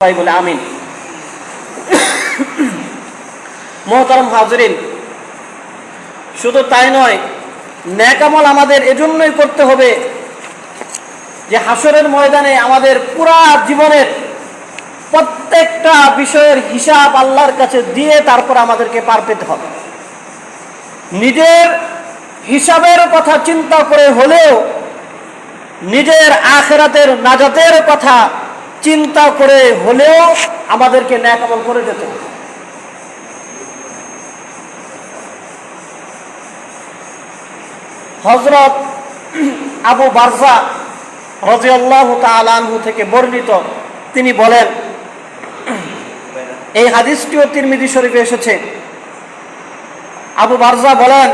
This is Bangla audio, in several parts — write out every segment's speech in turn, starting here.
বলে আমিন। মুহতারাম হাজরিন, শুধু তাই নয়, নেক আমল আমাদের এজন্যই করতে হবে যে হাসরের ময়দানে আমাদের পুরা জীবনের প্রত্যেকটা বিষয়ের হিসাব আল্লাহর কাছে দিয়ে তারপর আমাদেরকে পার পেতে হবে। নিজের হিসাবের কথা চিন্তা করে হলেও নিজের আখিরাতের নাজাতের কথা চিন্তা করে হলেও আমাদেরকে নেক আমল করে যেতে হবে। হযরত আবু বারজা রাদিয়াল্লাহু তাআলা আনহু থেকে বর্ণিত, তিনি বলেন, এই হাদিসটিও তিরমিজি শরীফে এসেছে। আবু বারজা বলেন,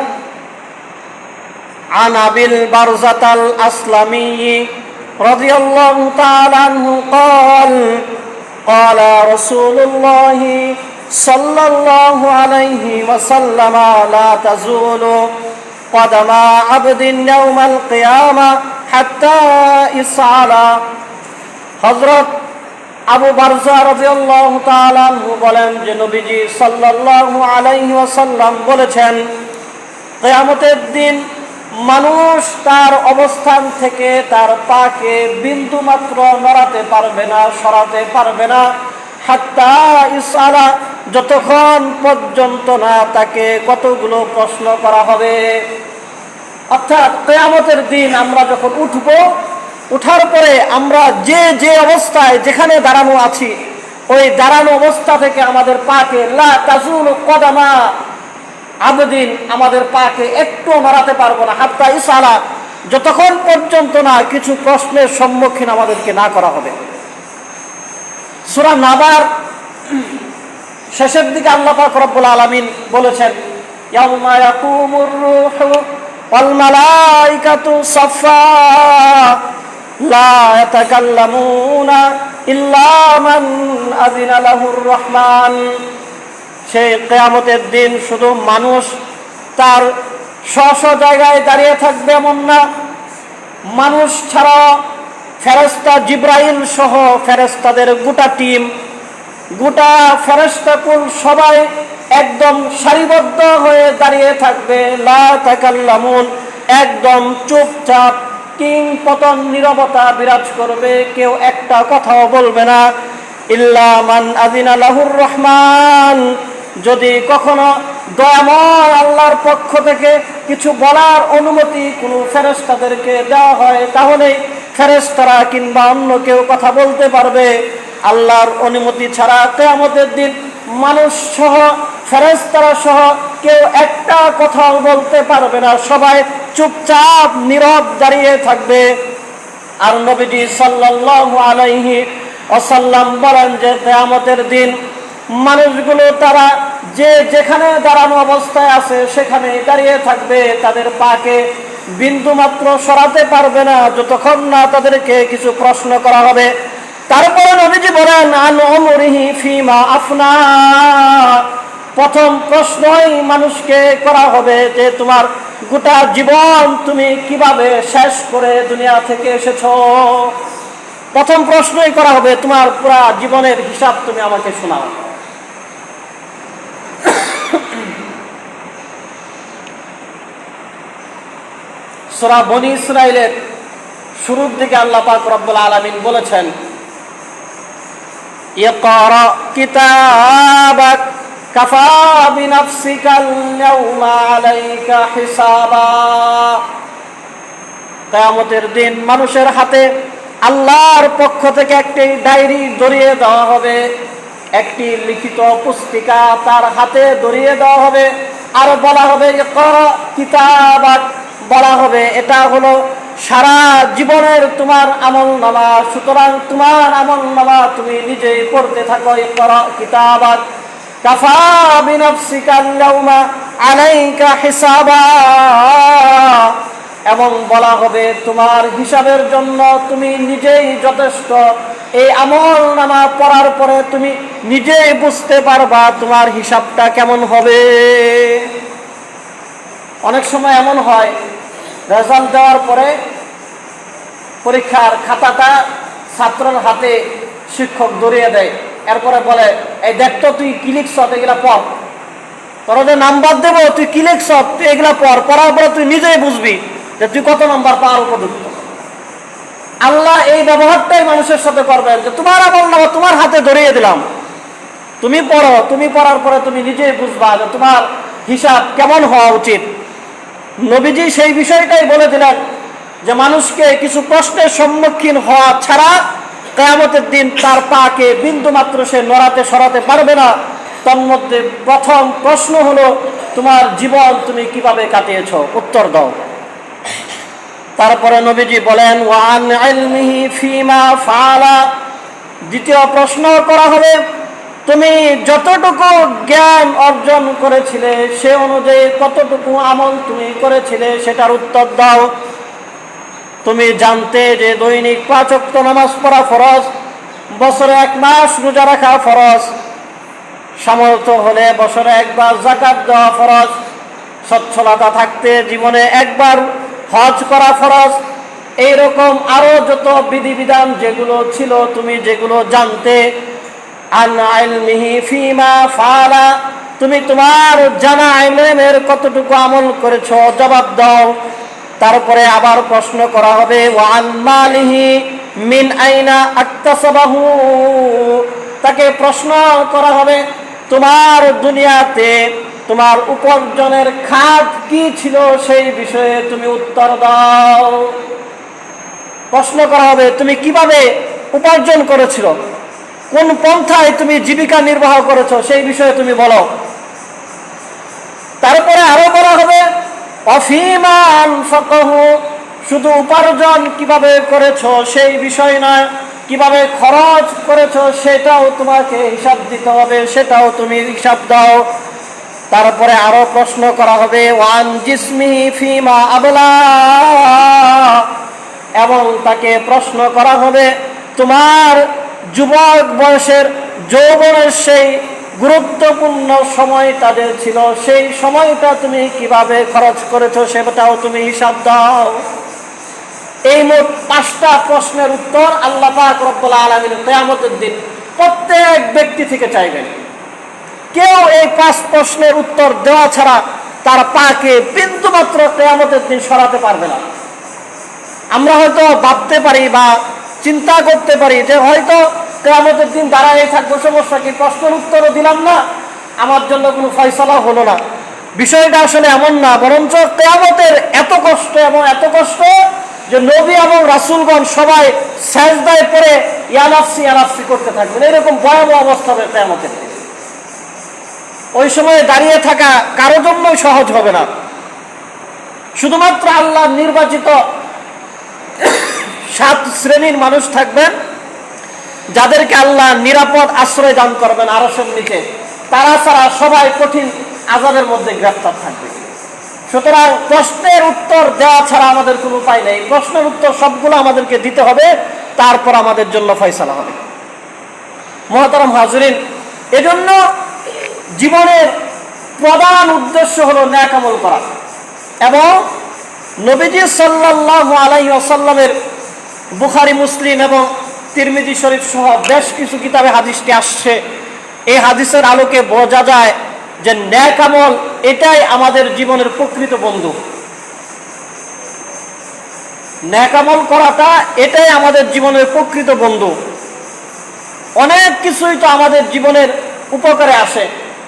আন আবিল বারজাতাল আসলামি রাদিয়াল্লাহু তাআলা আনহু قال قال رسول الله صلى الله عليه وسلم لا تزول قدم عبد يوم القيامة حتى يسأل। হযরত আবু বারজা রাদিয়াল্লাহু তাআলা আনহু বলেন যে নবীজি সাল্লাল্লাহু আলাইহি ওয়াসাল্লাম বলেছেন, কিয়ামতের দিন মানুষ তার অবস্থান থেকে তার পাকে বিন্দু মাত্র নড়াতে পারবে না, সরাতে পারবে না, হাত্তা ইসআলা, যতক্ষণ পর্যন্ত না তাকে কতগুলো প্রশ্ন করা হবে। অর্থাৎ কিয়ামতের দিন আমরা যখন উঠব, উঠার পরে আমরা যে যে অবস্থায় যেখানে দাঁড়ানো আছি, ওই দাঁড়ানো অবস্থা থেকে আমাদের পাকে লা তাজুলু কদামা আবদিন, আমাদের পাকে একটু নড়াতে পারবো না, হাত্তা ইসআলা, যতক্ষণ পর্যন্ত না কিছু প্রশ্নের সম্মুখীন আমাদেরকে না করা হবে। সূরা নাবার শেষের দিকে আল্লাহ পাক রব্বুল আলামিন বলেছেন, ইয়াউমা ইয়াকুমুর রূহু ওয়াল মালাইকাতু সাফফা লা ইয়াতাকাল্লামুনা ইল্লা মান আযিনা লাহুর রহমান। সেই কিয়ামতের দিন শুধু মানুষ তার স্ব জায়গায় দাঁড়িয়ে থাকবে এমন না, মানুষ ছাড়া ফেরেশতা জিবরাইল সহ ফেরেশতাদের গোটা টিম, গোটা ফেরেশতাকুল সবাই একদম সারিবদ্ধ হয়ে দাঁড়িয়ে থাকবে। লা তাকাল্লামুন, একদম চুপচাপ কিংপতন নীরবতা বিরাজ করবে, কেউ একটা কথাও বলবে না। ইল্লা মান আযিনা লাহুর রহমান, যদি কখনো দয়াময় আল্লাহর পক্ষ থেকে কিছু বলার অনুমতি কোনো ফেরেশতাদেরকে দেওয়া হয়, তাহলে ফেরেশতারা কিংবা অন্য কেউ কথা বলতে পারবে। আল্লাহর অনুমতি ছাড়া কিয়ামতের দিন মানুষ সহ ফেরেশতারা সহ কেউ একটা কথাও বলতে পারবে না, সবাই চুপচাপ নীরব দাঁড়িয়ে থাকবে। আর নবীজি সাল্লাল্লাহু আলাইহি ওয়াসাল্লাম বলেন যে কিয়ামতের দিন মানুষগুলো তারা যে যেখানে দাঁড়ানো অবস্থায় আছে সেখানে দাঁড়িয়ে থাকবে, তাদের পাকে বিন্দু মাত্র সরাতে পারবে না যতক্ষণ না তাদেরকে কিছু প্রশ্ন করা হবে। তারপরে নবীজি বলেন, আন উমরিহি ফিমা আফনা, প্রথম প্রশ্নই মানুষকে করা হবে যে তোমার গোটা জীবন তুমি কিভাবে শেষ করে দুনিয়া থেকে এসেছো। প্রথম প্রশ্নই করা হবে, তোমার পুরা জীবনের হিসাব তুমি আমাকে শোনাও। সূরা বনী ইসরাঈলের শুরুর দিকে আল্লাহ পাক রব্বুল আলামিন বলেছেন, ইকরা কিতাবাক কাফা বিনাফসিকাল ইয়াউমা আলাইকা হিসাবা। কিয়ামতের দিন মানুষের হাতে আল্লাহর পক্ষ থেকে একটি ডায়েরি ধরিয়ে দেওয়া হবে, একটি লিখিত পুস্তিকা তার হাতে ধরিয়ে দেওয়া হবে, আর বলা হবে ইকরা কিতাবাক, বলা হবে এটা হলো সারা জীবনের তোমার আমলনামা, সুতরাং তোমার আমলনামা তুমি নিজেই পড়তে থাকো। ইকরা কিতাবাক কাফা বিনাফসিকাল ইয়াউমা আলাইকা হিসাবা, এবং বলা হবে তোমার হিসাবের জন্য তুমি নিজেই যথেষ্ট। এই আমলনামা পড়ার পরে তুমি নিজেই বুঝতে পারবা তোমার হিসাবটা কেমন হবে। অনেক সময় এমন হয়, রেজাল্ট দেওয়ার পরে পরীক্ষার খাতাটা ছাত্রের হাতে শিক্ষক ধরিয়ে দেয়, এরপরে বলে এই দেখ তো তুই কি লিখছ, এগুলা পড়, তোরা যে নাম্বার দেবো তুই কি লিখছ, তুই এগুলা পড়, পড়ার পরে তুই নিজেই বুঝবি যে তুই কত নাম্বার পাওয়ার উপযুক্ত। আল্লাহ এই ব্যবহারটাই মানুষের সাথে করবেন যে তোমার আমল নামা তোমার হাতে ধরিয়ে দিলাম, তুমি পড়ো, তুমি পড়ার পরে তুমি নিজেই বুঝবা যে তোমার হিসাব কেমন হওয়া উচিত। নবীজি সেই বিষয়টাই বলে দিলেন যে মানুষকে কিছু প্রশ্নের সম্মুখীন হওয়া ছাড়া কিয়ামতের দিন তার পাকে বিন্দু মাত্র সে নড়াতে সরাতে পারবে না। তন্মধ্যে প্রথম প্রশ্ন হলো তোমার জীবন তুমি কিভাবে কাটিয়েছো, উত্তর দাও। তারপরে নবীজি বলেন ওয়ান ইলমিহি ফিমা ফাআলা, দ্বিতীয় প্রশ্ন করা হবে তুমি যতটুকু জ্ঞান অর্জন করেছিলে সে অনুযায়ী কতটুকু আমল তুমি করেছিলে সেটার উত্তর দাও। তুমি জানতে যে দৈনিক 5 ওয়াক্ত নামাজ পড়া ফরজ, বছরে 1 মাস রোজা রাখা ফরজ, সামর্থ্য হলে বছরে 1 বার যাকাত দেওয়া ফরজ, সচ্ছলতা থাকতে জীবনে 1 বার হজ করা ফরজ, এইরকম আরো যত বিধিবিধান যেগুলো ছিল তুমি যেগুলো জানতে। আন ইলমিহি ফিমা ফাআলা, তুমি তোমার জানা ইলমের কতটুকু আমল করেছো জবাব দাও। তারপরে আবার প্রশ্ন করা হবে ওয়ান মালিহি মিন আইনা আকতাসাবাহু, তাকে প্রশ্ন করা হবে তোমার দুনিয়াতে তোমার উপার্জনের খাত কি ছিল সেই বিষয়ে তুমি উত্তর দাও। প্রশ্ন করা হবে তুমি কিভাবে উপার্জন করেছিল, কোন পন্থায় তুমি জীবিকা নির্বাহ করেছো সেই বিষয়ে তুমি বলো। তারপরে আরো বলা হবে অফিমা আনফাকাহু, শুধু উপার্জন কিভাবে করেছো সেই বিষয় নয়, কিভাবে খরচ করেছো সেটাও তোমাকে হিসাব দিতে হবে, সেটাও তুমি হিসাব দাও। তারপরে আরো প্রশ্ন করা হবে ওয়ান জিসমিহি ফিমা আবলা, এবং তাকে প্রশ্ন করা হবে তোমার যুবক বয়সের যৌবনের সেই গুরুত্বপূর্ণ সময়টা যে ছিল সেই সময়টা তুমি কিভাবে খরচ করেছো সেটাও তুমি হিসাব দাও। এই মোট 5টা প্রশ্নের উত্তর আল্লাহ পাক রব্বুল আলামিন কিয়ামতের দিন প্রত্যেক ব্যক্তি থেকে চাইবেন। কেউ এই 5 প্রশ্নের উত্তর দেওয়া ছাড়া তার পাকে বিন্দু মাত্র কিয়ামতের দিন সরাতে পারবে না। আমরা হয়তো ভাবতে পারি বা চিন্তা করতে পারি যে হয়তো কিয়ামতের দিন দাঁড়ায় থাকবো, সমস্যা কি, প্রশ্নের উত্তরও দিলাম না, আমার জন্য কোনো ফয়সালা হলো না। বিষয়টা আসলে এমন না, বরঞ্চ কিয়ামতের এত কষ্ট এবং এত কষ্ট যে নবী এবং রাসূলগণ সবাই সেজদায় পড়ে ইয়া নাফসি ইয়া নাফসি করতে থাকবেন, এরকম ভয়াবহ অবস্থা হবে কিয়ামতের দিন। ওই সময় দাঁড়িয়ে থাকা কারো জন্যই সহজ হবে না। শুধুমাত্র আল্লাহ নির্বাচিত 7 শ্রেণীর মানুষ থাকবেন যাদেরকে আল্লাহ নিরাপদ আশ্রয় দান করবেন আরশের নিচে, তারা ছাড়া সবাই কঠিন আযাবের মধ্যে গ্রেফতার থাকবে। সুতরাং প্রশ্নের উত্তর দেওয়া ছাড়া আমাদের কোনো উপায় নেই, প্রশ্নের উত্তর সবগুলো আমাদেরকে দিতে হবে, তারপর আমাদের জন্য ফয়সালা হবে। মুহতারাম হাজিরিন, এজন্য জীবনের প্রধান উদ্দেশ্য হলো নেক আমল করা। এবং নবীজি সাল্লাল্লাহু আলাইহি ওয়াসাল্লামের বুখারী, মুসলিম এবং তিরমিজি শরীফ সহ বেশ কিছু কিতাবে হাদিসটি আসছে। এই হাদিসের আলোকে বোঝা যায় যে নেক আমল এটাই আমাদের জীবনের প্রকৃত বন্ধু। নেক আমল করাটা এটাই আমাদের জীবনের প্রকৃত বন্ধু। অনেক কিছুই তো আমাদের জীবনের উপকারে আসে,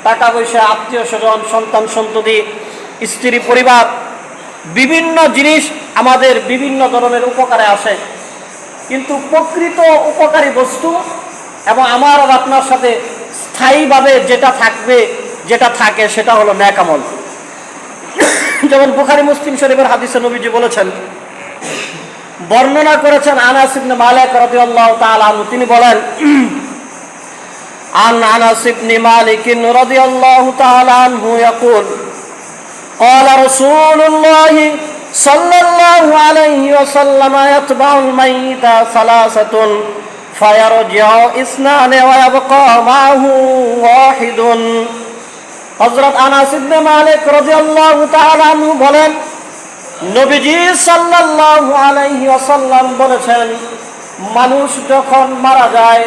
টাকা পয়সা, আত্মীয় স্বজন, সন্তান সন্ততি, স্ত্রী, পরিবার, বিভিন্ন জিনিস আমাদের বিভিন্ন ধরনের উপকারে আসে। কিন্তু প্রকৃত উপকারী বস্তু এবং আমার আর আপনার সাথে স্থায়ীভাবে যেটা থাকবে, যেটা থাকে, সেটা হলো নেক আমল। যেমন বুখারী, মুসলিম শরীফের হাদিসে নবীজি বলেছেন, বর্ণনা করেছেন আনাস ইবনে মালিক রাদিয়াল্লাহু তাআলা আনহু, তিনি বলেন عن أنس بن مالك رضي الله تعالى عنه يقول قال رسول الله صلى الله عليه وسلم يتبع الميت 3 فيرجع 2 ويبقى معه 1। হযরত আনাস ইবনে মালিক রাদিয়াল্লাহু তাআলা আনহু বলেন, নবীজি সাল্লাল্লাহু আলাইহি ওয়াসাল্লাম বলেছেন, মানুষ যখন মারা যায়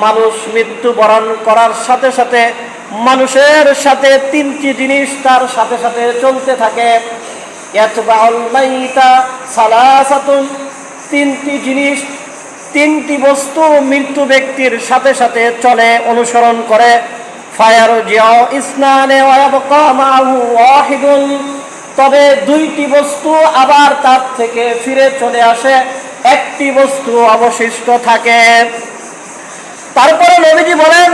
মানুষ মৃত্যুবরণ করার সাথে সাথে মানুষের সাথে তিনটি জিনিস তার সাথে সাথে চলতে থাকে। ইয়াতবাউল মাইতা সালাসাতুন, তিনটি জিনিস, তিনটি বস্তু মৃত্যু ব্যক্তির সাথে সাথে চলে, অনুসরণ করে। ফায়ারজিউ ইসনানে ওয়া ইয়াবকা মাআহু ওয়াহিদুন, তবে দুইটি বস্তু আবার তার থেকে ফিরে চলে আসে, একটি বস্তু অবশিষ্ট থাকে। তারপরে নবীজি বলেন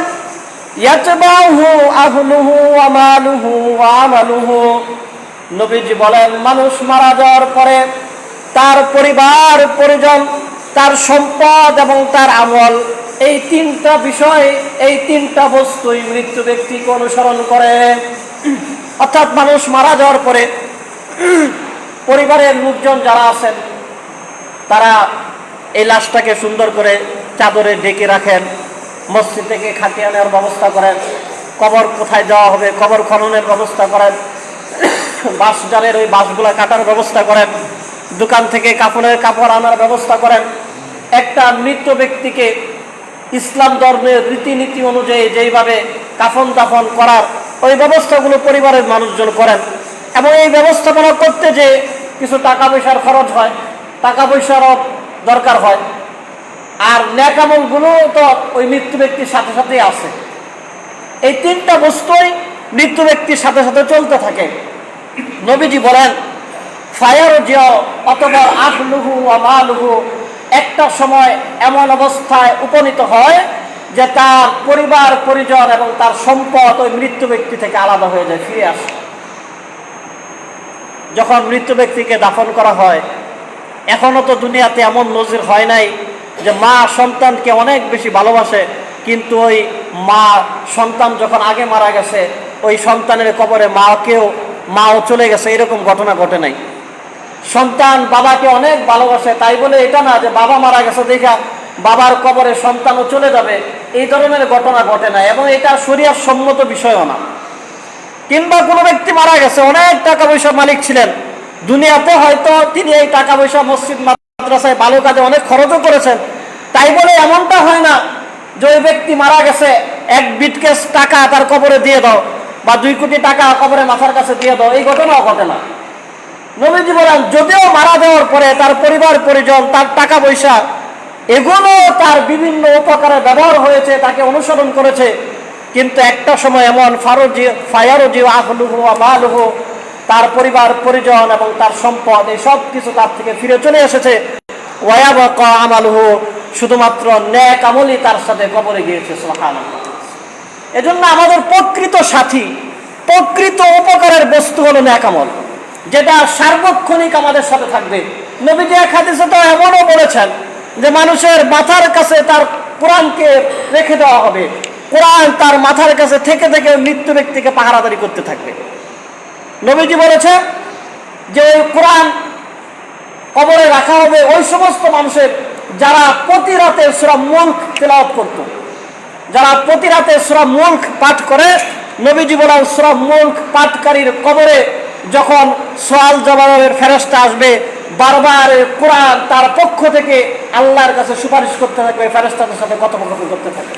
ইয়াতবাহু আহলুহু ওয়া মালুহু ওয়া আমালুহু, নবীজি বলেন মানুষ মারা যাওয়ার পরে তার পরিবার পরিজন, তার সম্পদ এবং তার আমল, এই তিনটা বিষয়, এই তিনটা বস্তুই মৃত্যু ব্যক্তিকে অনুসরণ করে। অর্থাৎ মানুষ মারা যাওয়ার পরে পরিবারের লোকজন যারা আছেন তারা এই লাশটাকে সুন্দর করে চাদরে ঢেকে রাখেন, মসজিদ থেকে খাটিয়ে আনার ব্যবস্থা করেন, কবর কোথায় দেওয়া হবে কবর খননের ব্যবস্থা করেন, বাঁশ জালের ওই বাঁশগুলা কাটার ব্যবস্থা করেন, দোকান থেকে কাপড়ের কাপড় আনার ব্যবস্থা করেন। একটা মৃত ব্যক্তিকে ইসলাম ধর্মের রীতিনীতি অনুযায়ী যেইভাবে কাফন দাফন করার ওই ব্যবস্থাগুলো পরিবারের মানুষজন করেন। এবং এই ব্যবস্থাপনা করতে যে কিছু টাকা পয়সার খরচ হয়, টাকা পয়সারও দরকার হয়, আর নেক আমলগুলো তো ওই মৃত্যু ব্যক্তির সাথে সাথেই আছে। এই তিনটা বস্তুই মৃত্যু ব্যক্তির সাথে সাথে চলতে থাকে। নবীজি বলেন ফায়ারজিউ অতঃপর আহলুহু ওয়া মালুহু, একটা সময় এমন অবস্থায় উপনীত হয় যে তার পরিবার পরিজন এবং তার সম্পদ ওই মৃত্যু ব্যক্তি থেকে আলাদা হয়ে যায়, ফিরে আসে। যখন মৃত্যু ব্যক্তিকে দাফন করা হয়, এখনো তো দুনিয়াতে এমন নজির হয় নাই যে মা সন্তানকে অনেক বেশি ভালোবাসে, কিন্তু ওই মা সন্তান যখন আগে মারা গেছে ওই সন্তানের কবরে মাও চলে গেছে, এরকম ঘটনা ঘটে নাই। সন্তান বাবাকে অনেক ভালোবাসে, তাই বলে এটা না যে বাবা মারা গেছে দেখা বাবার কবরে সন্তানও চলে যাবে, এই ধরনের ঘটনা ঘটে না, এবং এটা শরীয়ত সম্মত বিষয়ও না। কিংবা কোনো ব্যক্তি মারা গেছে, অনেক টাকা পয়সার মালিক ছিলেন, দুনিয়াতে হয়তো তিনি এই টাকা পয়সা মসজিদ মাদ্রাসায় ভালো কাজে অনেক খরচও করেছেন, তাই বলে এমনটা হয় না যে ওই ব্যক্তি মারা গেছে এক বিটকেস টাকা তার কবরে দিয়ে দাও বা 2 কোটি টাকা কবরে মাথার কাছে দিয়ে দাও, এই ঘটনাও ঘটে না। নবীজি বলেন যদিও মারা যাওয়ার পরে তার পরিবার পরিজন, তার টাকা পয়সা, এগুলো তার বিভিন্ন উপকারে ব্যবহার হয়েছে, তাকে অনুসরণ করেছে, কিন্তু একটা সময় এমন ফায়ারজিউ আহলুহু ওয়া মালুহু, তার পরিবার পরিজন এবং তার সম্পদ এই সব কিছু তার থেকে ফিরে চলে এসেছে। ওয়া ইয়াবকা আমালুহু, শুধুমাত্র নেক আমলই তার সাথে কবরে গিয়েছে। সুবহানাল্লাহ। এজন্য আমাদের প্রকৃত সাথী, প্রকৃত উপকারের বস্তু হলো নেক আমল, যেটা সার্বক্ষণিক আমাদের সাথে থাকবে। নবীজি এক হাদিসে তো এমনও বলেছেন যে মানুষের মাথার কাছে তার কোরআনকে রেখে দেওয়া হবে, কোরআন তার মাথার কাছে থেকে থেকে মৃত্যু ব্যক্তিকে পাহারাদারি করতে থাকবে। নবীজি বলেছেন যে ওই কোরআন কবরে রাখা হবে ওই সমস্ত মানুষের যারা প্রতি রাতে সূরা মুলক তেলাওয়াত করত, যারা প্রতি রাতে সূরা মুলক পাঠ করে। নবীজি বলেন সূরা মুলক পাঠকারীর কবরে যখন সওয়াল জবাবের ফেরেশতা আসবে, বারবার কোরআন তার পক্ষ থেকে আল্লাহর কাছে সুপারিশ করতে থাকবে, ফেরেশতাদের সাথে কথোপকথন করতে থাকবে।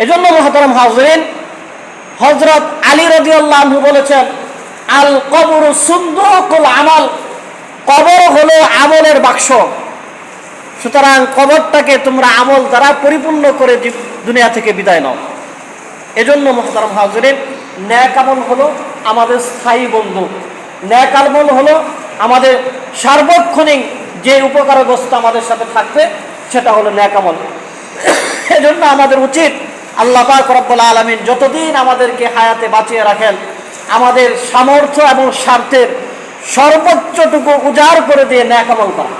এজন্য মুহতারাম হাজিরিন, হযরত আলী রাদিয়াল্লাহু আনহু বলেছেন আল কবরু সুন্দুকুল আমাল, কবর হলো আমলের বাক্স। সুতরাং কবরটাকে তোমরা আমল দ্বারা পরিপূর্ণ করে দুনিয়া থেকে বিদায় নাও। এজন্য মুহতারাম হাজিরিন, নেক আমল হলো আমাদের স্থায়ী বন্ধু, নেক আমল হলো আমাদের সার্বক্ষণিক যে উপকার বস্তু আমাদের সাথে থাকবে সেটা হলো নেক আমল। এজন্য আমাদের উচিত আল্লাহ পাক রব্বুল আলামিন যতদিন আমাদেরকে হায়াতে বাঁচিয়ে রাখেন, আমাদের সামর্থ্য এবং স্বার্থের সর্বোচ্চটুকু উজাড় করে দিয়ে নেক আমল করা।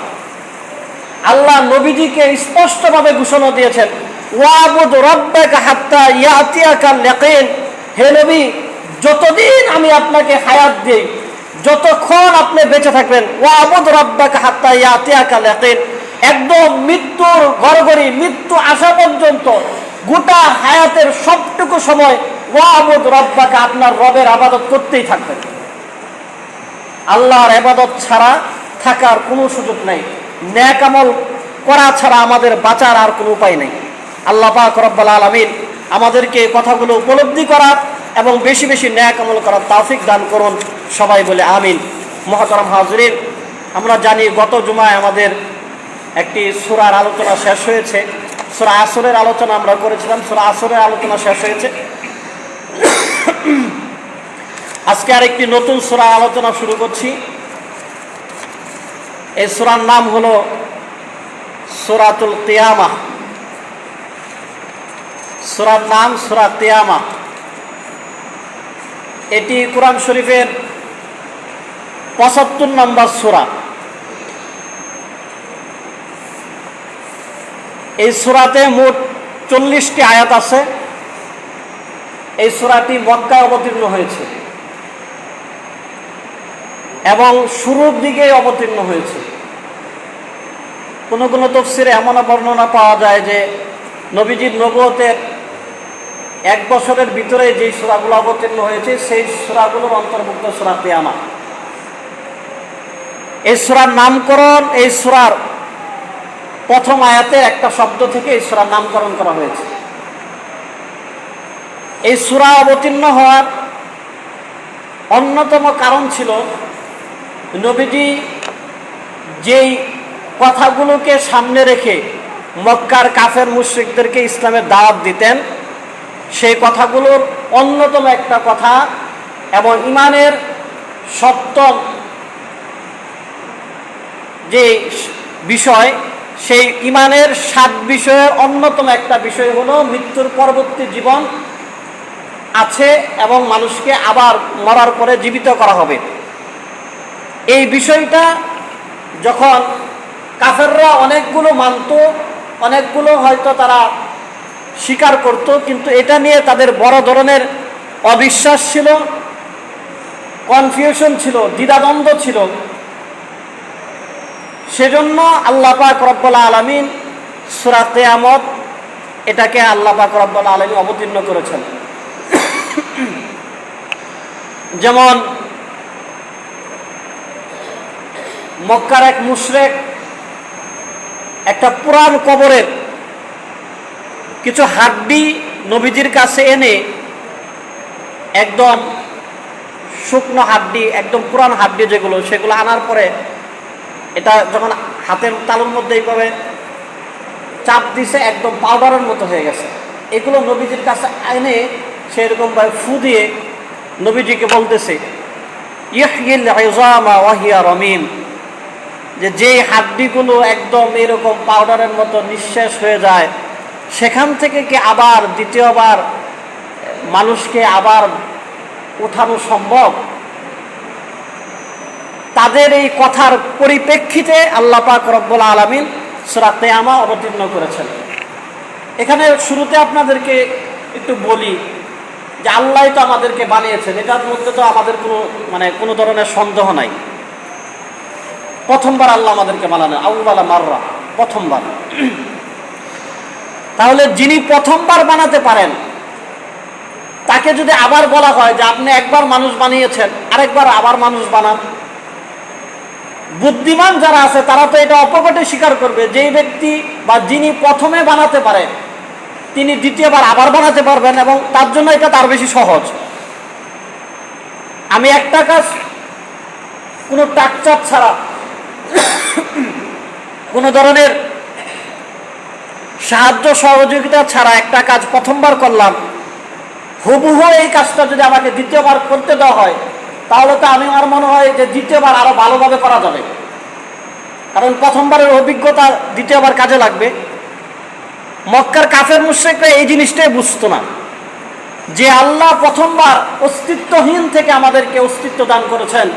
আল্লাহ নবীজিকে স্পষ্টভাবে ঘোষণা দিয়েছেন ওয়াবুদ রাব্বাকা হাত্তা ইয়াতিয়াকাল ইয়াকিন, হে নবী যতদিন আমি আপনাকে হায়াত দেই, যতক্ষণ আপনি বেঁচে থাকবেন, ওয়াবুদ রাব্বাকা হাত্তা ইয়াতিয়াকাল ইয়াকিন, একদম মৃত্যুর গড়গড়ি, মৃত্যু আসা পর্যন্ত গোটা হায়াতের সবটুকু সময় ওয়াবুদ রাব্বাকা, আপনার রবের ইবাদত করতেই থাকবেন। আল্লাহর ইবাদত ছাড়া থাকার কোনো সুযোগ নেই। নেক আমল করা ছাড়া আমাদের বাঁচার আর কোনো উপায় নেই। আল্লাহ পাক রব্বুল আলামিন আমাদেরকে কথাগুলো উপলব্ধি করার এবং বেশি বেশি ন্যাক আমল করার তৌফিক দান করুন, সবাই বলে আমিন। মুহতারাম হাজিরিন, আমরা জানি গত জুমায় আমাদের একটি সূরার আলোচনা শেষ হয়েছে। সূরা আসরের আলোচনা আমরা করেছিলাম, সূরা আসরের আলোচনা শেষ হয়েছে। আজকে আরেকটি নতুন সূরা আলোচনা শুরু করছি। এই সূরার নাম হলো সূরাতুল কিয়ামাহ। সূরার নাম সূরা কিয়ামাহ। এটি কোরআন শরীফের ৭৫ নম্বর সূরা। এই সূরাতে মোট ৪০টি আয়াত আছে। এই সূরাটি মক্কায় অবতীর্ণ হয়েছে এবং শুরুর দিকেই অবতীর্ণ হয়েছে। কোনো কোনো তাফসীরে এমন বর্ণনা পাওয়া যায় যে নবীজির নবুয়তের ১ বছরের ভিতরে যেই সূরাগুলো অবতীর্ণ হয়েছে সেই সূরাগুলোর অন্তর্ভুক্ত সূরা কিয়ামাহ। এই সূরার নামকরণ, এই সূরার প্রথম আয়াতের একটা শব্দ থেকে এই সূরার নামকরণ করা হয়েছে। এই সূরা অবতীর্ণ হওয়ার অন্যতম কারণ ছিল নবীজি যেই কথাগুলোকে সামনে রেখে মক্কার কাফের মুশরিকদেরকে ইসলামের দাওয়াত দিতেন, সেই কথাগুলোর অন্যতম একটা কথা এবং ইমানের সপ্তম যে বিষয়, সেই ইমানের 7 বিষয়ের অন্যতম একটা বিষয় হলো মৃত্যুর পরবর্তী জীবন আছে এবং মানুষকে আবার মরার পরে জীবিত করা হবে। এই বিষয়টা যখন কাফেররা অনেকগুলো মানত, অনেকগুলো হয়তো তারা স্বীকার করত, কিন্তু এটা নিয়ে তাদের বড় ধরনের অবিশ্বাস ছিল, কনফিউশন ছিল, দ্বিধাদ্বন্দ্ব ছিল। সেজন্য আল্লাহ পাক রব্বুল আলামিন সূরা কিয়ামত এটাকে আল্লাহ পাক রব্বুল আলামিন অবতীর্ণ করেছেন। যেমন মক্কার এক মুশরিক একটা পুরান কবরের কিছু হাড্ডি নবীজির কাছে এনে, একদম শুকনো হাড্ডি, একদম পুরান হাড্ডি যেগুলো, সেগুলো আনার পরে এটা যখন হাতের তালুর মধ্যে এইভাবে চাপ দিছে, একদম পাউডারের মতো হয়ে গেছে। এগুলো নবীজির কাছে এনে সেরকমভাবে ফু দিয়ে নবীজিকে বলতেছে, ইহয়িল ইযামা ওয়া হিয়া রামীম, যে যেই হাড্ডিগুলো একদম এরকম পাউডারের মতো নিঃশেষ হয়ে যায়, সেখান থেকে কি আবার দ্বিতীয়বার মানুষকে আবার উঠানো সম্ভব? তাদের এই কথার পরিপ্রেক্ষিতে আল্লাহ পাক রব্বুল আলামিন সূরা কিয়ামাহ অবতীর্ণ করেছেন। এখানে শুরুতে আপনাদেরকে একটু বলি যে আল্লাহই তো আমাদেরকে বানিয়েছেন, এটার মধ্যে তো আমাদের কোনো ধরনের সন্দেহ নাই। প্রথমবার আল্লাহ আমাদেরকে বানানো, আউয়ালা মাররা, প্রথমবার। তাহলে যিনি প্রথমবার বানাতে পারেন, তাকে যদি আবার বলা হয় যে আপনি একবার মানুষ বানিয়েছেন, আরেকবার আবার মানুষ বানান, বুদ্ধিমান যারা আছে তারা তো এটা অপকটে স্বীকার করবে। যেই ব্যক্তি বা যিনি প্রথমে বানাতে পারেন তিনি দ্বিতীয়বার আবার বানাতে পারবেন, এবং তার জন্য এটা তার বেশি সহজ। আমি একটা কাজ কোনো টাকচাপ ছাড়া, কোনো ধরনের সাহায্য সহযোগিতা ছাড়া একটা কাজ প্রথমবার করলাম, হুবহু এই কাজটা যদি আমাকে দ্বিতীয়বার করতে দেওয়া হয়, তাহলে তো আমার মনে হয় যে দ্বিতীয়বার আরো ভালোভাবে করা যাবে, কারণ প্রথমবারের অভিজ্ঞতা দ্বিতীয়বার কাজে লাগবে। মক্কার কাফের মুশরিকরা এই জিনিসটাই বুঝতো না যে আল্লাহ প্রথমবার অস্তিত্বহীন থেকে আমাদেরকে অস্তিত্ব দান করেছেন,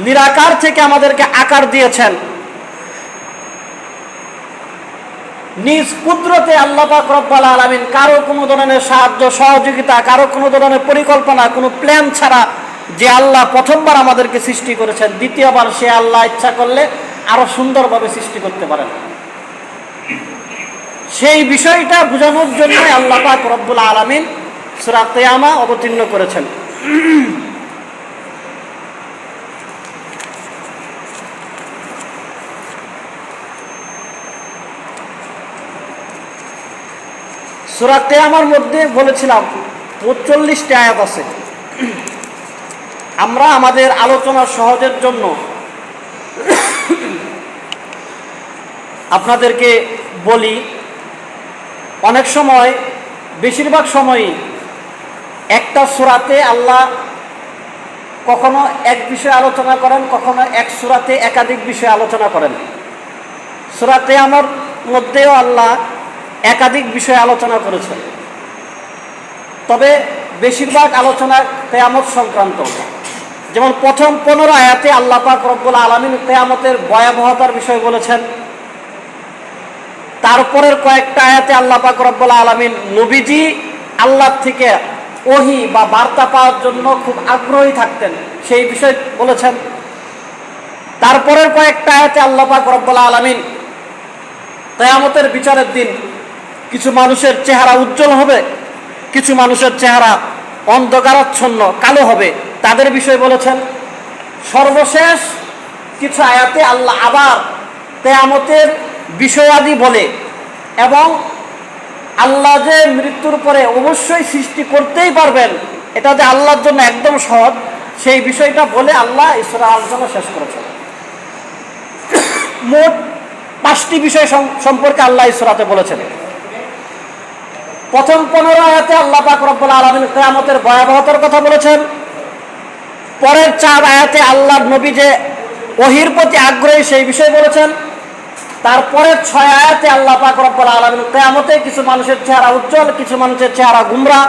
নিরাকার থেকে আমাদেরকে আকার দিয়েছেন। নিজ কুদরতে আল্লাহ পাক রব্বুল আলামিন কারো কোনো ধরনের সাহায্য সহযোগিতা, কারো কোনো ধরনের পরিকল্পনা, কোনো প্ল্যান ছাড়া যে আল্লাহ প্রথমবার আমাদেরকে সৃষ্টি করেছেন, দ্বিতীয়বার সে আল্লাহ ইচ্ছা করলে আরো সুন্দরভাবে সৃষ্টি করতে পারেন। সেই বিষয়টা বোঝানোর জন্য আল্লাহ পাক রব্বুল আলামিন সূরা কিয়ামাহ অবতীর্ণ করেছেন। সূরা কিয়ামার মধ্যে বলেছিলাম ৪৫টি আয়াত আছে। আমরা আমাদের আলোচনা সহজের জন্য আপনাদেরকে বলি, অনেক সময়, বেশিরভাগ সময়ই একটা সূরাতে আল্লাহ কখনো এক বিষয়ে আলোচনা করেন, কখনো এক সূরাতে একাধিক বিষয়ে আলোচনা করেন। সূরা কিয়ামার মধ্যেও আল্লাহ একাধিক বিষয়ে আলোচনা করেছেন, তবে বেশিরভাগ আলোচনা কিয়ামত সংক্রান্ত। যেমন প্রথম 15 আয়াতে আল্লাহ পাক রব্বুল আলামিন কিয়ামতের ভয়াবহতার বিষয় বলেছেন। তারপরের কয়েকটা আয়াতে আল্লাহ পাক রব্বুল আলামিন নবীজি আল্লাহ থেকে ওহী বা বার্তা পাওয়ার জন্য খুব আগ্রহী থাকতেন, সেই বিষয় বলেছেন। তারপরের কয়েকটা আয়াতে আল্লাহ পাক রব্বুল আলামিন কিয়ামতের বিচারের দিন কিছু মানুষের চেহারা উজ্জ্বল হবে, কিছু মানুষের চেহারা অন্ধকারাচ্ছন্ন কালো হবে, তাদের বিষয় বলেছেন। সর্বশেষ কিছু আয়াতে আল্লাহ আবার কিয়ামতের বিষয়াদি বলে এবং আল্লাহ যে মৃত্যুর পরে অবশ্যই সৃষ্টি করতেই পারবেন, এটা যে আল্লাহর জন্য একদম সহজ, সেই বিষয়টা বলে আল্লাহ সূরা আলোচনা শেষ করেছেন। মোট 5টি বিষয় সম্পর্কে আল্লাহ সূরাতে বলেছেন। প্রথম 15 আয়াতে আল্লাহ পাক রব্বুল আলামিন কিয়ামতের ভয়াবহতার কথা বলেছেন। পরের 4 আয়াতে আল্লাহর নবী যে ওহীর প্রতি আগ্রহী সেই বিষয় বলেছেন। তারপরের 6 আয়াতে আল্লাহ পাক রব্বুল আলামিন কিয়ামতে কিছু মানুষের চেহারা উজ্জ্বল, কিছু মানুষের চেহারা গুমরা,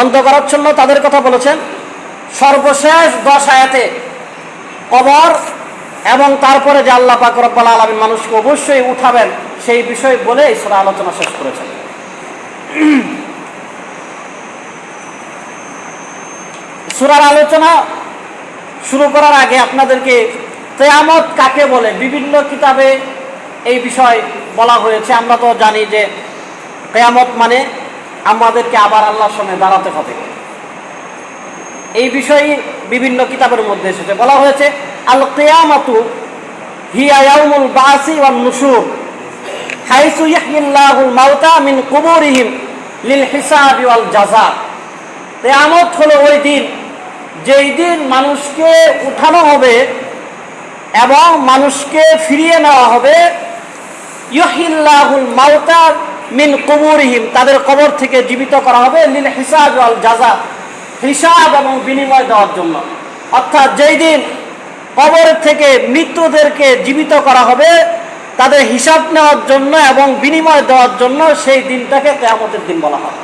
অন্ধকারাচ্ছন্ন, তাদের কথা বলেছেন। সর্বশেষ 10 আয়াতে কবর এবং তারপরে যে আল্লাহ পাক রব্বুল আলামিন মানুষকে অবশ্যই উঠাবেন সেই বিষয় বলে এই সূরা আলোচনা শেষ করেছেন। সূরার আলোচনা শুরু করার আগে আপনাদেরকে কিয়ামত কাকে বলে বিভিন্ন কিতাবে এই বিষয় বলা হয়েছে। আমরা তো জানি যে কিয়ামত মানে আমাদেরকে আবার আল্লাহর সামনে দাঁড়াতে হবে। এই বিষয়ে বিভিন্ন কিতাবের মধ্যে এসেছে, বলা হয়েছে আল কিয়ামাতু হিয়া ইয়াউমুল বাসি ওয়ান নুশুর হাইসু ইয়াহইল্লাহুল মাউতা মিন কুবুরিহিম লিল হিসাবি ওয়াল জাযা। কিয়ামত হলো ওই দিন যেই দিন মানুষকে উঠানো হবে এবং মানুষকে ফিরিয়ে নেওয়া হবে। ইউহিল্লাহুল মাউতা মিন কুবুরিহিম, তাদের কবর থেকে জীবিত করা হবে। লিল হিসাব ওয়াল জাযা, হিসাব এবং বিনিময় দেওয়ার জন্য। অর্থাৎ যেই দিন কবর থেকে মৃতদেরকে জীবিত করা হবে তাদের হিসাব নেওয়ার জন্য এবং বিনিময় দেওয়ার জন্য, সেই দিনটাকে কিয়ামতের দিন বলা হয়।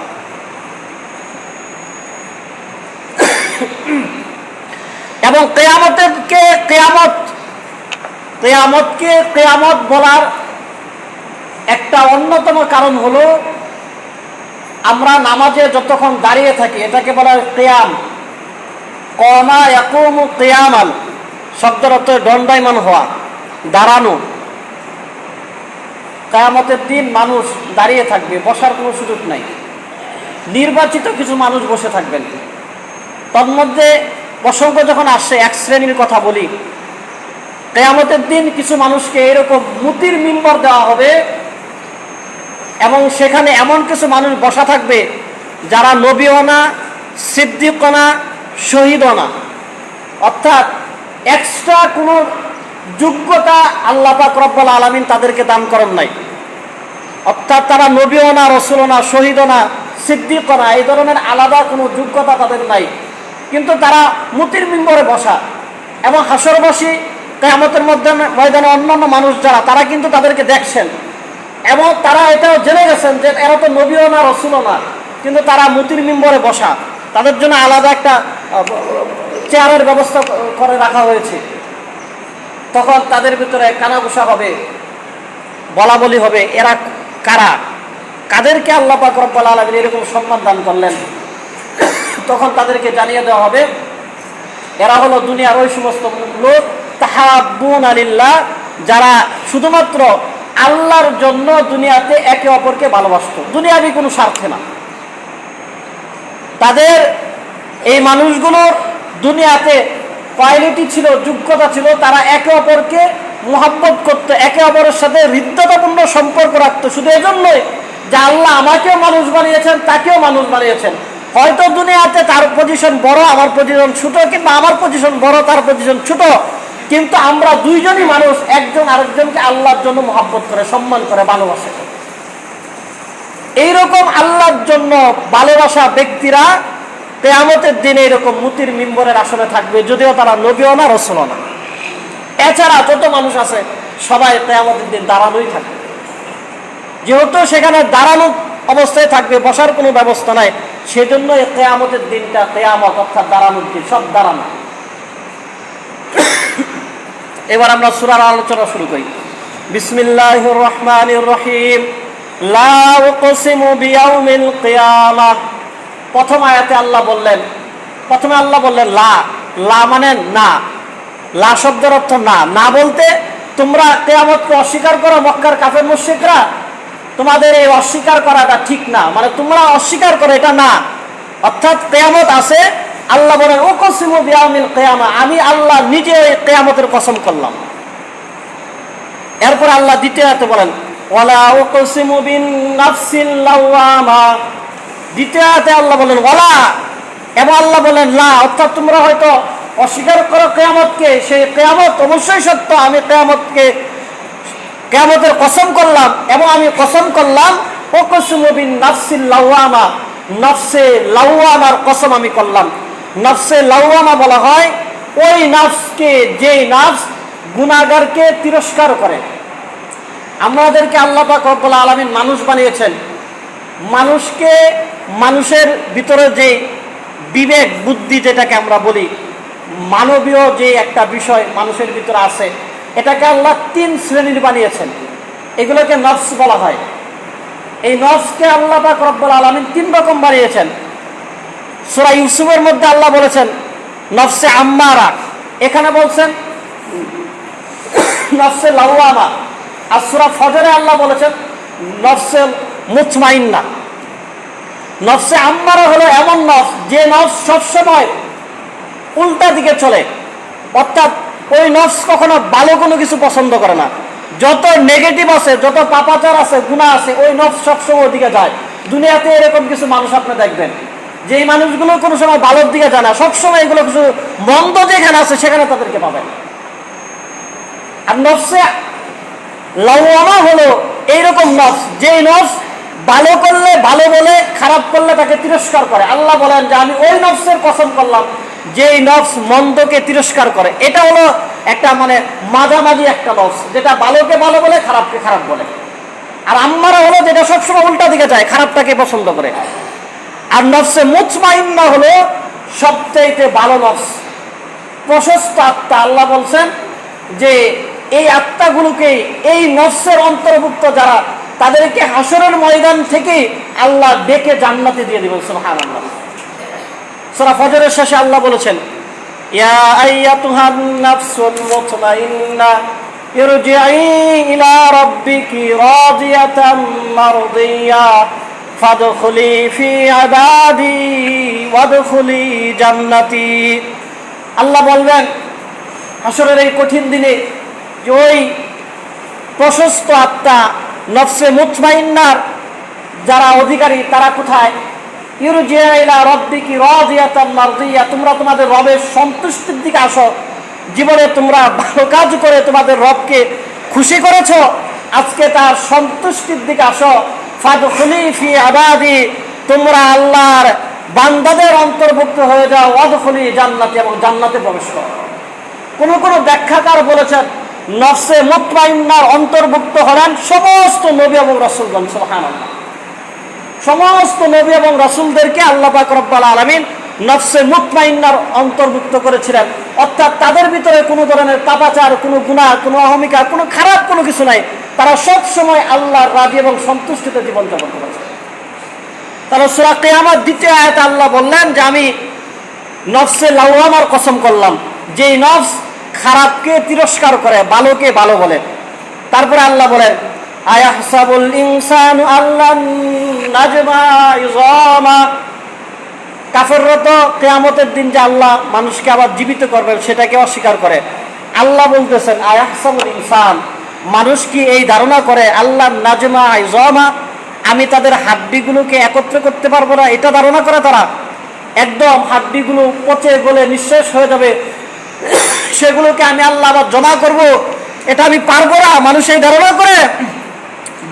এবং কিয়ামতকে কিয়ামত বলার একটা অন্যতম কারণ হলো আমরা নামাজে যতক্ষণ দাঁড়িয়ে থাকি এটাকে বলা হয় কিয়াম। কামা ইয়াকুমু কিয়ামান শব্দের অর্থ দণ্ডায়মান হওয়া, দাঁড়ানো। কিয়ামতের দিন মানুষ দাঁড়িয়ে থাকবে, বসার কোনো সুযোগ নাই। নির্বাচিত কিছু মানুষ বসে থাকবেন। তন্মধ্যে প্রসঙ্গ যখন আসছে এক শ্রেণীর কথা বলি, কিয়ামতের দিন কিছু মানুষকে এরকম মুতির মিম্বর দেওয়া হবে এবং সেখানে এমন কিছু মানুষ বসা থাকবে যারা নবীও না, সিদ্দিকও না, শহীদও না। অর্থাৎ এক্সট্রা কোনো যোগ্যতা আল্লাহ পাক রব্বুল আলামিন তাদেরকে দান করেন নাই। অর্থাৎ তারা নবীও না, রসুলও না, শহীদও না, সিদ্দিকও না, এই ধরনের আলাদা কোনো যোগ্যতা তাদের নাই, কিন্তু তারা মুতির মিম্বরে বসা। এবং হাসরবাসী কিয়ামতের ময়দানে অন্যান্য মানুষ যারা, তারা কিন্তু তাদেরকে দেখছেন এবং তারা এটাও জেনে গেছেন যে এরা তো নবীও না, রসুলও না, কিন্তু তারা মুতির মিম্বরে বসা। তাদের জন্য আলাদা একটা চেয়ারের ব্যবস্থা করে রাখা হয়েছে। তখন তাদের ভিতরে কানাঘুষা হবে, বলা বলি হবে, এরা কারা, কাদেরকে আল্লাহ পাক রব্বুল আলামিন এরকম সম্মান দান করলেন। তখন তাদেরকে জানিয়ে দেওয়া হবে এরা হলো দুনিয়ার ওই সমস্ত লোক তাহাব্বুনা লিল্লাহ, যারা শুধুমাত্র আল্লাহর জন্য দুনিয়াতে একে অপরকে ভালোবাসত, দুনিয়াবি কোনো স্বার্থে না। তাদের এই মানুষগুলোর দুনিয়াতে কোয়ালিটি ছিল, যোগ্যতা ছিল, তারা একে অপরকে মুহাব্বত করত, একে অপরের সাথে হৃদ্যতাপূর্ণ সম্পর্ক রাখত, শুধু এজন্যই যে আল্লাহ আমাকেও মানুষ বানিয়েছেন, তাকেও মানুষ বানিয়েছেন। হয়তো দুনিয়াতে তার পজিশন বড়, আমার পজিশন ছোট, কিংবা আমার পজিশন বড়, তার পজিশন ছোট, কিন্তু আমরা দুইজনই মানুষ, একজন আরেকজনকে আল্লাহর জন্য মহব্বত করে, সম্মান করে, ভালোবাসে। এইরকম আল্লাহর জন্য ভালোবাসা ব্যক্তিরা কিয়ামতের দিনে এরকম মুতির মিম্বরের আসনে থাকবে, যদিও তারা নবীও না, রাসূলও না। এছাড়া যত মানুষ আছে সবাই কিয়ামতের দিন দাঁড়ানোই থাকবে। যেহেতু সেখানে দাঁড়ানো অবস্থায় থাকবে, বসার কোনো ব্যবস্থা নাই, সেজন্য এই কিয়ামতের দিনটা কিয়ামত, অর্থাৎ দাঁড়ানোর দিন, সব দাঁড়ানো। এবার আমরা সূরার আলোচনা শুরু করি। বিসমিল্লাহির রহমানির রহিম। লা উকসিমু বিয়াউমিল কিয়ামাহ। প্রথম আয়াতে আল্লাহ বললেন, প্রথমে আল্লাহ বললেন লা। লা মানে না। লা শব্দের অর্থ না। না বলতে তোমরা কিয়ামতকে অস্বীকার করো, মক্কার কাফের মুশরিকরা, তোমাদের এই অস্বীকার করাটা ঠিক না, মানে তোমরা অস্বীকার করো, এটা না। অর্থাৎ কিয়ামত আছে। আল্লাহ বলেন উকসিমু বিয়াউমিল কিয়ামাহ, আমি আল্লাহ নিজে এই কিয়ামতের কসম করলাম। এরপর আল্লাহ দ্বিতীয় আয়াতে বলেন ওয়ালা উকসিমু বিন নাফসিল লাওয়ামা। দ্বিতীয় আয়াতে আল্লাহ বলেন ওয়ালা, এবং আল্লাহ বলেন লা, অর্থাৎ তোমরা হয়তো অস্বীকার করো কিয়ামতকে, সেই কিয়ামত অবশ্যই সত্য, আমি কিয়ামতের কসম করলাম, এবং আমি কসম করলাম উকসিমু বিন নাফসিল লাওয়ামা, নফসে লাওয়ামার কসম আমি করলাম। নফসে লাওয়ামা বলা হয় ওই নফসকে, যেই নফস গুনাহগারকে তিরস্কার করে। আমাদেরকে আল্লাহ পাক রব্বুল আলামিন মানুষ বানিয়েছেন। মানুষকে, মানুষের ভিতরে যে বিবেক বুদ্ধি, যেটাকে আমরা বলি মানবীয় যে একটা বিষয় মানুষের ভিতরে আছে, এটাকে আল্লাহ 3 শ্রেণীর বানিয়েছেন। এগুলোকে নফস বলা হয়। এই নফসকে আল্লাহ পাক রব্বুল আলামিন 3 রকম বানিয়েছেন। সূরা ইউসুফের মধ্যে আল্লাহ বলেছেন নফসে আম্মারা, এখানে বলছেন নফসে লাওয়ামা। আর সূরা ফজরে আল্লাহ বলেছেন নফসে মুতমাইন্না। নফসে আম্মারা হলো এমন নফস, যে নফস সবসময় উল্টা দিকে চলে, অর্থাৎ ওই নফস কখনো ভালো কোনো কিছু পছন্দ করে না। যত নেগেটিভ আছে, যত পাপাচার আছে, গুনাহ আছে, ওই নফস সবসময় ওদিকে যায়। দুনিয়াতে এরকম কিছু মানুষ আপনি দেখবেন, যে এই মানুষগুলো কোনো সময় ভালোর দিকে যায় না, সবসময় এগুলো কিছু মন্দ যেখানে আছে সেখানে তাদেরকে পাবেন। আর নফসে লাওয়ামা হলো এইরকম নফস, যে নফস ভালো করলে ভালো বলে, খারাপ করলে তাকে তিরস্কার করে। আল্লাহ বলেন যে আমি ওই নফসের কসম করলাম যে নফস মন্দকে তিরস্কার করে। এটা হলো একটা মানে মাঝামাঝি একটা নফস, যেটা ভালোকে ভালো বলে, খারাপকে খারাপ বলে। আর আম্মারা হলো যেটা সবসময় উল্টা দিকে যায়, খারাপটাকে পছন্দ করে। আর নফসে মুতমাইন্না হলো সবচাইতে ভালো নফস, প্রশস্ত আত্মা। আল্লাহ বলছেন যে এই আত্মাগুলোকে, এই নফসের অন্তর্ভুক্ত যারা, তাদেরকে হাসরের ময়দান থেকে আল্লাহ ডেকে জান্নাতে দিয়ে দিবেন। সুবহানাল্লাহ। সূরা ফজরের শেষে আল্লাহ বলেছেন ইয়া আইয়াতুহান নাফসুল মুতমাইন্না ইরজিই ইলা রাব্বিকি রাদিয়াতাম মারদিয়া ফাদখুলি ফি ইবাদি ওয়াদখুলি জান্নাতি। আল্লাহ বলবেন হাসরের এই কঠিন দিনে যে ওই প্রশস্ত আত্মা, নফসে মুতমাইন্নার যারা অধিকারী, তারা কোথায়? ইরজিই ইলা রাব্বিকি রাদিয়াতাম মারদিয়া, তোমরা তোমাদের রবের সন্তুষ্টির দিকে আসো। জীবনে তোমরা ভালো কাজ করে তোমাদের রবকে খুশি করেছো, আজকে তার সন্তুষ্টির দিকে আসো। ফাদখুলি ফি ইবাদি, তোমরা আল্লাহর বান্দাদের অন্তর্ভুক্ত হয়ে যাও। ওয়াদখুলি জান্নাতি, এবং জান্নাতে প্রবেশ করো। কোন কোন ব্যাখ্যাকার বলেছেন নফসে মুতমাইন্নার অন্তর্ভুক্ত হলেন সমস্ত নবী এবং রাসূলগণ। সুবহানাল্লাহ। সমস্ত নবী এবং রাসূলদেরকে আল্লাহ পাক রব্বুল আলামিন নফসে মুতমাইন্নার অন্তর্ভুক্ত করেছিলেন। অর্থাৎ তাদের ভিতরে কোনো ধরনের পাপাচার, কোনো গুনাহ, কোনো অহমিকা, কোনো খারাপ কোনো কিছু নাই। তারা সব সময় আল্লাহর রাজি এবং সন্তুষ্টিতে জীবনযাপন করেছে। তাহলে সূরা কিয়ামত দ্বিতীয় আয়াতে আল্লাহ বললেন যে আমি নফসে লাওয়ামার কসম করলাম, যেই নফস খারাপকে তিরস্কার করে, ভালোকে ভালো বলে। তারপরে আল্লাহ বলেন আয়াহসাবুল ইনসানু আল্লান নাজমা ইযামা। কাফেররা তো কিয়ামতের দিন যে আল্লাহ মানুষকে আবার জীবিত করবেন সেটাকে অস্বীকার করে। আল্লাহ বলতেছেন আয়াহসাবুল ইনসান, মানুষ কি এই ধারণা করে আল্লাহ নাজমা ইযামা, আমি তাদের হাড্ডিগুলোকে একত্র করতে পারবো না, এটা ধারণা করে তারা একদম হাড্ডিগুলো পচে গলে নিঃশেষ হয়ে যাবে, সেগুলোকে আমি আল্লাহ আবার জমা করব, এটা আমি পারবো না, মানুষ এই ধারণা করে।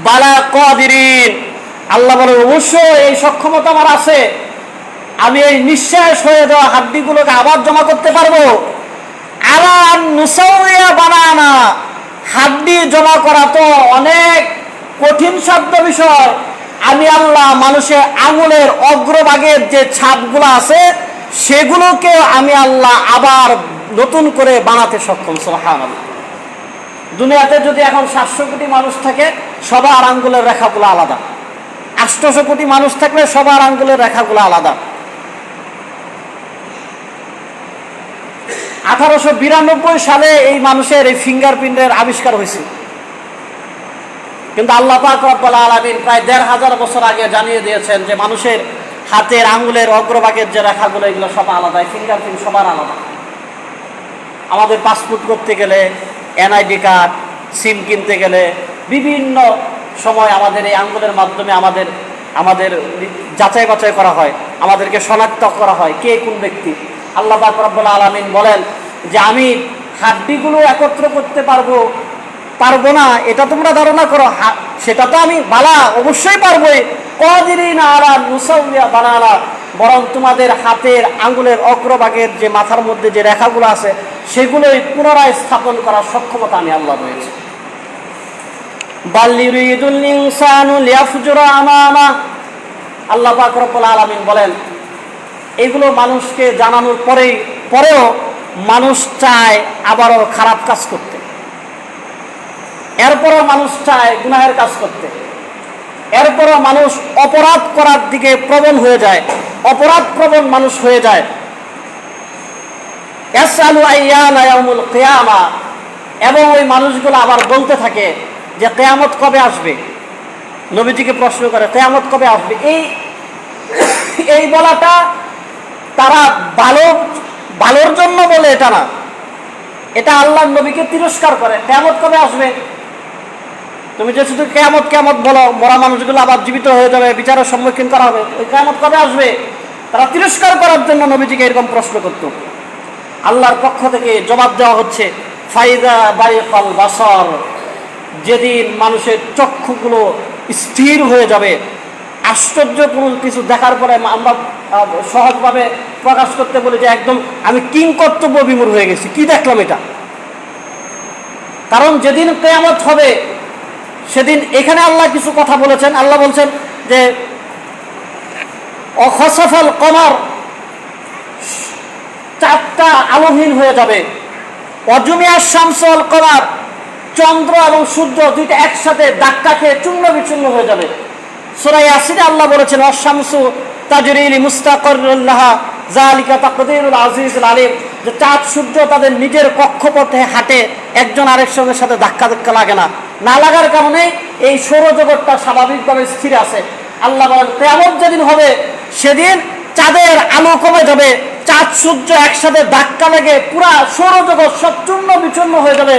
বালা কাদিরিন, আল্লাহ বলে অবশ্যই এই সক্ষমতা আমার আছে, আমি এই নিঃশেষ হয়ে যাওয়া হাড্ডিগুলোকে আবার জমা করতে পারবো। আলা নুসাউইয়া বানানা, হাড্ডি জমা করা তো অনেক কঠিন সাধ্য বিষয়। আমি আল্লাহ মানুষের আঙুলের অগ্রভাগের যে ছাপগুলো আছে সেগুলোকে আমি আল্লাহ আবার নতুন করে বানাতে সক্ষম। সুবহানাল্লাহ। দুনিয়াতে যদি এখন 700 কোটি মানুষ থাকে, সবার আঙ্গুলের রেখাগুলো আলাদা। 800 কোটি মানুষ থাকলে সবার আঙ্গুলের রেখাগুলো আলাদা। 1892 সালে এই মানুষের এই ফিঙ্গারপ্রিন্টের আবিষ্কার হয়েছে, কিন্তু আল্লাহ পাক রব্বুল আলামিন প্রায় 1500 বছর আগে জানিয়ে দিয়েছেন যে মানুষের হাতের আঙ্গুলের অগ্রভাগের যে রেখাগুলো এগুলো সব আলাদা, ফিঙ্গারপ্রিন্ট সবার আলাদা। আমাদের পাসপোর্ট করতে গেলে, এনআইডি কার্ড, সিম কিনতে গেলে বিভিন্ন সময় আমাদের এই আঙ্গুলের মাধ্যমে আমাদের যাচাই বাছাই করা হয়, আমাদেরকে শনাক্ত করা হয় কে কোন ব্যক্তি। আল্লাহ পাক রব্বুল আলামিন বলেন যে আমি হাড্ডিগুলো একত্র করতে পারবো না, এটা তোমরা ধারণা করো, সেটা তো আমি বালা অবশ্যই পারবোই। কাদিরিন আলা নুসাউইয়া বানানা, বরং তোমাদের হাতের আঙ্গুলের অগ্রভাগের যে মাথার মধ্যে যে রেখাগুলো আছে সেগুলোই পুনরায় স্থাপন করার সক্ষমতা আমি আল্লাহ রয়েছে। বাল ইউরিদুল ইনসানু লিয়াফজুরা আমামা, আল্লাহ পাক রব্বুল আলামিন বলেন এগুলো মানুষকে জানানোর পরেও মানুষ চায় আবারও খারাপ কাজ করতে, এরপরও মানুষ চায় গুনাহের কাজ করতে, এরপরও মানুষ অপরাধ করার দিকে প্রবণ হয়ে যায়, অপরাধ প্রবণ মানুষ হয়ে যায়। ইয়াসআলু আইয়ানা ইয়াউমুল কিয়ামা, এবং ওই মানুষগুলো আবার বলতে থাকে যে কিয়ামত কবে আসবে। নবীজিকে প্রশ্ন করে কিয়ামত কবে আসবে। এই বলাটা তারা ভালোর জন্য বলে এটা না, এটা আল্লাহর নবীকে তিরস্কার করে। কিয়ামত কবে আসবে, তুমি যে শুধু কিয়ামত বলো, মরা মানুষগুলো আবার জীবিত হয়ে যাবে, বিচারের সম্মুখীন করা হবে, ওই কিয়ামত কবে আসবে তারা তিরস্কার করার জন্য নবীজিকে এরকম প্রশ্ন করত। আল্লাহর পক্ষ থেকে জবাব দেওয়া হচ্ছে ফাইদা বারিকাল বাসার, যেদিন মানুষের চক্ষুগুলো স্থির হয়ে যাবে। আশ্চর্য কোনো কিছু দেখার পরে আমরা সহজভাবে প্রকাশ করতে বলি যে একদম আমি কিংকর্তব্য বিমূঢ় হয়ে গেছি, কি দেখলাম এটা। কারণ যেদিন কিয়ামত হবে সেদিন এখানে আল্লাহ কিছু কথা বলেছেন। আল্লাহ বলছেন যে অখসাফাল কমার, চাঁদটা আলোহীন হয়ে যাবে। অজুমিয়ার শামসুল কমার, চন্দ্র এবং সূর্য দুইটা একসাথে ধাক্কা খেয়ে চূর্ণ বিচূর্ণ হয়ে যাবে। সূরা ইয়াসিনে আল্লাহ বলেছেন অশামসু তাজরি লিমুস্তাকাররিন লাহা যালিকা তাকদীরুল আজিজুল আলিম, যে চাঁদ সূর্য তাদের নিজের কক্ষপথে হাঁটে, একজন আরেকজনের সাথে ধাক্কা লাগে না লাগার কারণে এই সৌরজগৎটা স্বাভাবিকভাবে স্থির আছে। আল্লাহ বলেন কিয়ামত যেদিন হবে সেদিন চাঁদের আলো কমে যাবে, চাঁদ সূর্য একসাথে ধাক্কা লেগে পুরা সৌরজগৎ সব চূর্ণ বিচূর্ণ হয়ে যাবে।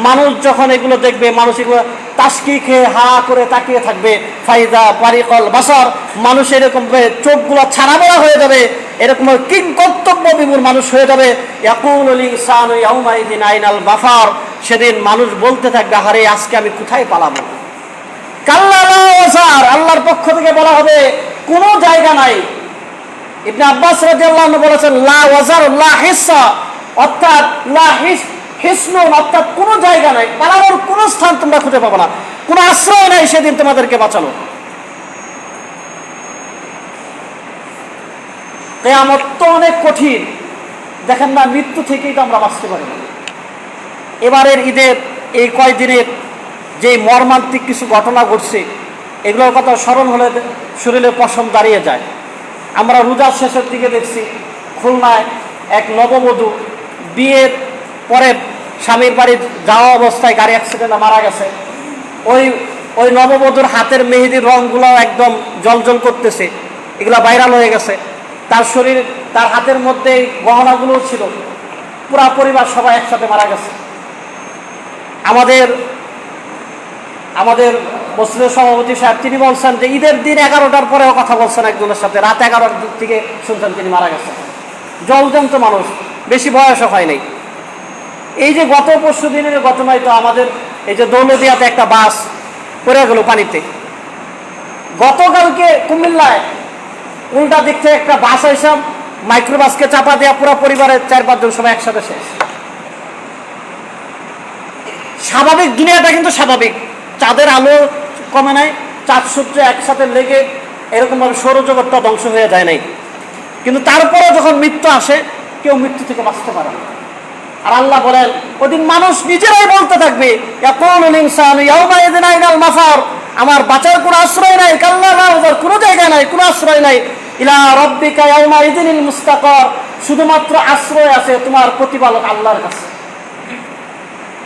মানুষ যখন এগুলো দেখবে, মানুষ এগুলো তাসকি খেয়ে হা করে তাকিয়ে থাকবে। ফাইদা বারিকাল বাসার, মানুষ এরকম চোখগুলো ছানাবড়া হয়ে যাবে, এরকম কিংকর্তব্য বিমূঢ় মানুষ হয়ে যাবে। ইয়াকুলুল ইনসানু ইয়াউমাইযিন আইনাল মাফার, সেদিন মানুষ বলতে থাকবে আরে আজকে আমি কোথায় পালাবো। কাল্লা লা ওয়াজার, আল্লাহর পক্ষ থেকে বলা হবে কোনো জায়গা নাই। ইবনে আব্বাস রাদিয়াল্লাহু আনহু বলেছেন লা ওয়াজার লা হিসা, অর্থাৎ লা হিসনুন, অর্থাৎ কোনো জায়গা নাই, পালানোর কোনো স্থান তোমরা খুঁজে পাবে না, কোনো আশ্রয় নাই সেদিন তোমাদেরকে বাঁচানো। কিয়ামত তো অনেক কঠিন, দেখেন না মৃত্যু থেকেই তো আমরা বাঁচতে পারি না। এবারের ঈদের এই কয়দিনের যে মর্মান্তিক কিছু ঘটনা ঘটছে এগুলোর কথা স্মরণ হলে শরীরে পশম দাঁড়িয়ে যায়। আমরা রোজার শেষের দিকে দেখছি খুলনায় এক নববধূ বিয়ের পরে স্বামীর বাড়ি যাওয়া অবস্থায় গাড়ি অ্যাক্সিডেন্টে মারা গেছে। ওই নববধূর হাতের মেহেদির রঙগুলো একদম জলজল করতেছে, এগুলো ভাইরাল হয়ে গেছে। তার হাতের মধ্যে গহনাগুলো ছিল, পুরা পরিবার সবাই একসাথে মারা গেছে। আমাদের মসজিদের সভাপতি সাহেব তিনি বলছেন যে ঈদের দিন 11টার পরেও কথা বলছেন একজনের সাথে, রাত 11টার দিক থেকে শুনছেন তিনি মারা গেছেন। জলজন্ত মানুষ, বেশি বয়সও হয় নাই। এই যে গত পরশু দিনের ঘটনায় তো আমাদের এই যে দৌলদিয়াতে একটা বাস পড়ে গেল পানিতে। গতকালকে কুমিল্লায় উল্টা দিক থেকে একটা বাস এসব মাইক্রোবাসকে চাপা দেওয়া, পুরো পরিবারের 4-5 জন সবাই একসাথে শেষ। স্বাভাবিক দুনিয়াটা কিন্তু স্বাভাবিক, চাঁদের আলো কমে নাই, চাঁদ সূর্য একসাথে লেগে এরকমভাবে সৌরজগৎটা ধ্বংস হয়ে যায় নাই। কিন্তু তারপরে যখন মৃত্যু আসে কেউ মৃত্যু থেকে বাঁচতে পারে না। আর আল্লাহ বলেন ওদিন মানুষ নিজেরাই বলতে থাকবে আমার বাঁচার কোনো আশ্রয় নাই, কাল্লা কোনো জায়গা নাই, কোনো আশ্রয় নাই। ইলা রাব্বিকা ইয়াউমাইযিনিল মুস্তাকার, শুধুমাত্র আশ্রয় আছে তোমার প্রতিপালক আল্লাহর কাছে।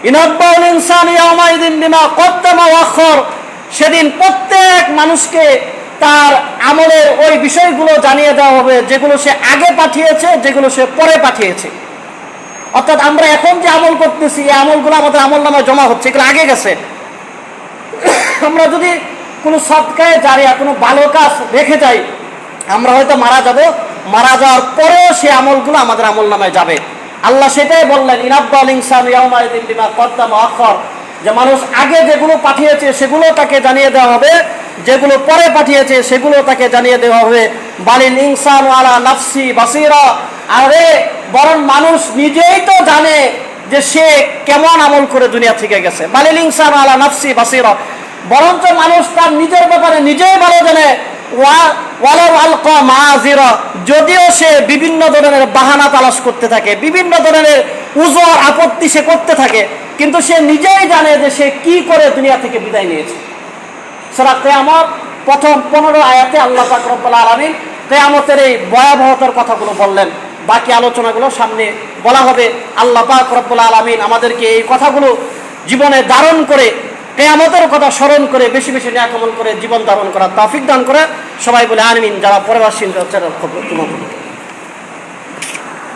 ইনাব্বাউল ইনসানু ইয়াউমাইযিন বিমা কদ্দামা ওয়া আখার, সেদিন প্রত্যেক মানুষকে তার আমলের ওই বিষয়গুলো জানিয়ে দেওয়া হবে যেগুলো সে আগে পাঠিয়েছে, যেগুলো সে পরে পাঠিয়েছে। অর্থাৎ আমরা এখন যে আমল করতেছি এই আমলগুলো আমাদের আমল নামায় জমা হচ্ছে, এগুলো আগে গেছে। আমরা যদি কোনো সদকায়ে জারিয়া, কোনো ভালো কাজ রেখে যাই, আমরা হয়তো মারা যাব, মারা যাওয়ার পরেও সে আমলগুলো আমাদের আমল নামায় যাবে। আল্লাহ সেটাই বললেন ইনাব্বাউল ইনসানু ইয়াউমাইযিন বিমা কদ্দামা ওয়া আখার, যে মানুষ আগে যেগুলো পাঠিয়েছে সেগুলো তাকে জানিয়ে দেওয়া হবে, যেগুলো পরে পাঠিয়েছে সেগুলো তাকে জানিয়ে দেওয়া হবে। বালিল ইনসানু আলা নাফসি বাসীরা, আরে বরং মানুষ নিজেই তো জানে যে সে কেমন আমল করে দুনিয়া থেকে গেছে। বালিল ইনসানু আলা নাফসি বাসীরা, বরঞ্চ মানুষ তার নিজের ব্যাপারে নিজেই ভালো জানে। ওয়ালাউ আলকা মাযিরা, যদিও সে বিভিন্ন ধরনের বাহানা তালাশ করতে থাকে, বিভিন্ন ধরনের উযর আপত্তি সে করতে থাকে, কিন্তু সে নিজেই জানে যে সে কি করে দুনিয়া থেকে বিদায় নিয়েছে। সূরা কিয়ামত প্রথম 15 আয়াতে আল্লাহ পাক রব্বুল আলামিন কিয়ামতের এই ভয়াবহতার কথাগুলো বললেন। বাকি আলোচনাগুলো সামনে বলা হবে। আল্লাহ পাক রব্বুল আলামিন আমাদেরকে এই কথাগুলো জীবনে ধারণ করে, কিয়ামতের কথা স্মরণ করে বেশি বেশি নেক আমল করে জীবন ধারণ করার তৌফিক দান করে। সবাই বলে আমিন। যারা পরবাসী